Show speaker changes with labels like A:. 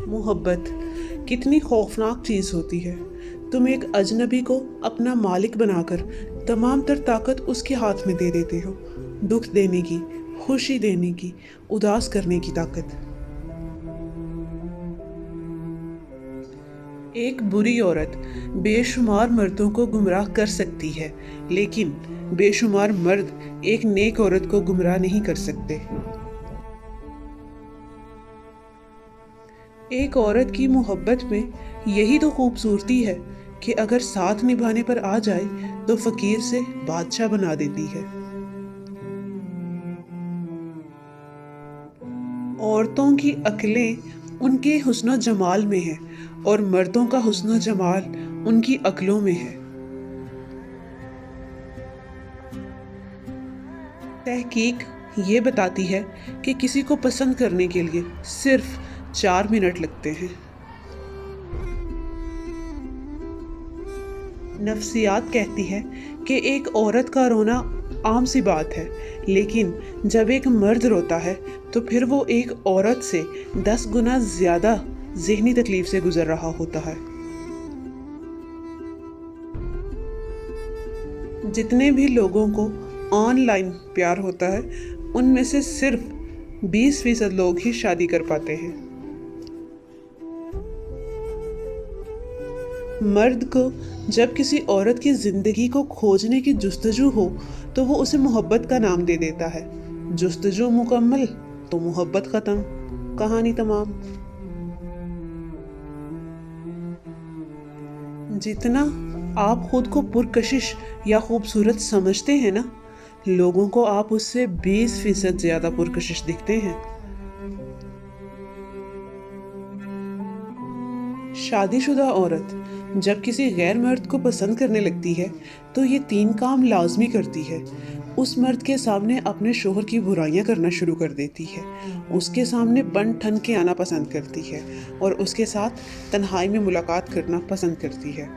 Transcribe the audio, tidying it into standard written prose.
A: मोहब्बत कितनी खौफनाक चीज़ होती है। तुम एक अजनबी को अपना मालिक बनाकर तमाम तर ताकत उसके हाथ में दे देते हो, दुख देने की, खुशी देने की, उदास करने की ताकत। एक बुरी औरत बेशुमार मर्दों को गुमराह कर सकती है, लेकिन बेशुमार मर्द एक नेक औरत को गुमराह नहीं कर सकते। एक औरत की मोहब्बत में यही तो खूबसूरती है कि अगर साथ निभाने पर आ जाए तो फकीर से बादशाह बना देती है। औरतों की अक्लें उनके हुस्न जमाल में है और मर्दों का हुस्न जमाल उनकी अक्लों में है। तहकीक ये बताती है कि किसी को पसंद करने के लिए सिर्फ 4 मिनट लगते हैं। नफ्सियात कहती है कि एक औरत का रोना आम सी बात है, लेकिन जब एक मर्द रोता है तो फिर वो एक औरत से 10 गुना ज़्यादा ज़हनी तकलीफ से गुजर रहा होता है। जितने भी लोगों को ऑनलाइन प्यार होता है, उनमें से सिर्फ 20% लोग ही शादी कर पाते हैं। मर्द को जब किसी औरत की ज़िंदगी को खोजने की जुस्तजू हो तो वो उसे मोहब्बत का नाम दे देता है। जुस्तजू मुकम्मल तो मोहब्बत ख़त्म, कहानी तमाम। जितना आप खुद को पुरकशिश या खूबसूरत समझते हैं ना, लोगों को आप उससे 20% ज़्यादा पुरकशिश दिखते हैं। शादीशुदा औरत जब किसी गैर मर्द को पसंद करने लगती है तो ये 3 काम लाजमी करती है। उस मर्द के सामने अपने शोहर की बुराइयां करना शुरू कर देती है, उसके सामने बन ठन के आना पसंद करती है और उसके साथ तन्हाई में मुलाकात करना पसंद करती है।